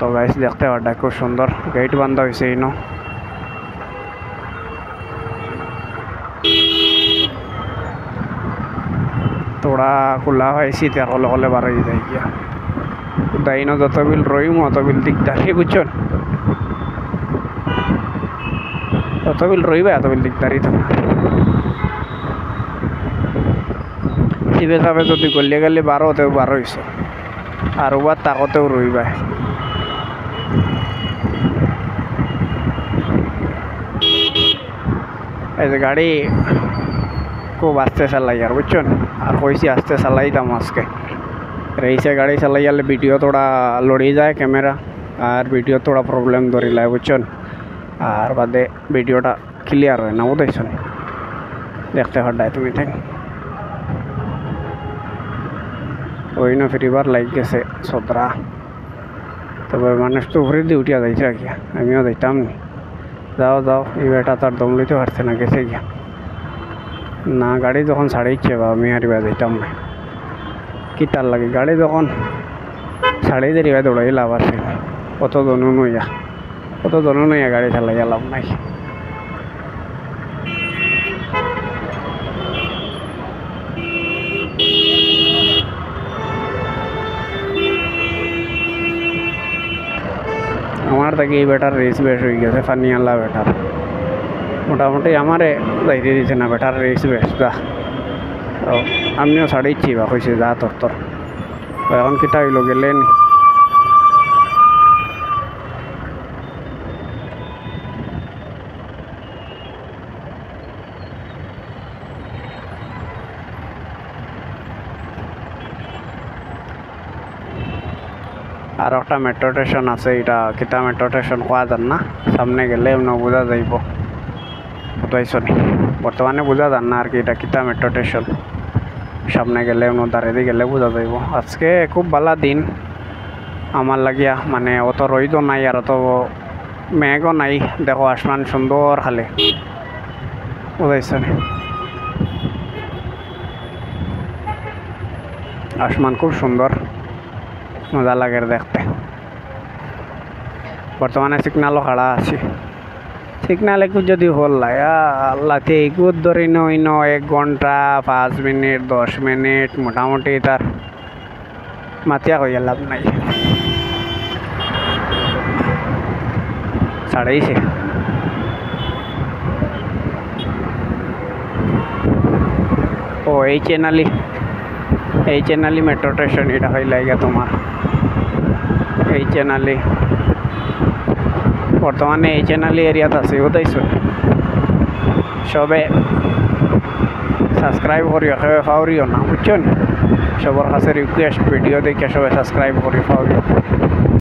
তো গাইস দেখতে পারটা খুব সুন্দর গেট বান্ধা হয়েছে ইনো তোড়া খোলা হয়েছি তার হলে হলে বার হয়ে যায় গিয়া দাইনো যত বিল রইম অত বিল দিকদারি বুঝছেন যত বিল রইবে এত বিল দিকদারি তোমার শিবে সাবে যদি গলিয়ে গেলে 12 হতেও 12 হয়েছে আর ওবার তাকতেও রইবে এই যে গাড়ি খুব আস্তে চালাই আর বুঝছেন আর কইছি আস্তে চালাইতাম আজকে রেসে গাড়ি চালাইলে ভিডিও थोड़ा লড়ি যায় ক্যামেরা আর ভিডিও थोड़ा প্রবলেম ধরি লাই বুঝছেন আর বাদে ভিডিওটা ক্লিয়ার হয় না বুঝছেন দেখতে হঠাৎ তুমি ঠিক ওই না ফিরিবার লাইক গেছে সদরা তবে মানুষ তো উপরে দিয়ে উঠিয়া যাইছে গিয়া আমিও যাইতাম নি যাও যাও এই বেটা তার দম লইতে পারছে না গেছে গিয়া না গাড়ি যখন ছাড়িয়েছে বা আমি হারিবা যাইতাম না কি তার লাগে গাড়ি যখন ছাড়িয়ে দিয়ে রিবা দৌড়াই লাভ আছে কত দনু নইয়া গাড়ি চালাইয়া লাভ নাই আমার থেকে এই বেটার রেস বেশ হয়ে গেছে ফানিয়ালা বেটার মোটামুটি আমারে যাইতে দিচ্ছে না বেটার রেস বেশ যা তো আমিও ছাড়িয়েছি বা কইছে যা তোর এখন কিটা হইল গেলেন আর একটা মেট্রো স্টেশন আছে এটা কিতা মেট্রো স্টেশন কোয়া যান না সামনে গেলে এমন বোঝা যাইব বুঝাইছনি বর্তমানে বোঝা যান না আর কি এটা কিতা মেট্রো স্টেশন সামনে গেলে এমন দাঁড়িয়ে গেলে বোঝা যাইব আজকে খুব ভালো দিন আমার লাগিয়া মানে অত রইদও নাই আর অত মেঘও নাই দেখো আসমান সুন্দর খালি বুঝাইছনি আসমান খুব সুন্দর মজা লাগে দেখতে বর্তমানে সিগনালও খাড়া আছি সিগনাল একটু যদি হল আল্লাহতে এগুত ধরি নইন 1 ঘন্টা 5 মিনিট 10 মিনিট মোটামুটি তার মাতিয়া কইয়া লাভ নাই ছাড়াইছে ও এই চ্যানেলই মেট্রো স্টেশন এটা হয়ে লাগে তোমার এই চ্যানেলই বর্তমানে এই চ্যানেলই এরিয়াতে আছে বুঝাইছো সবে সাবস্ক্রাইব করিও ফাউরিও না বুঝছেন সবার কাছে রিকোয়েস্ট ভিডিও দেখে সবাই সাবস্ক্রাইব করি ফাউরিও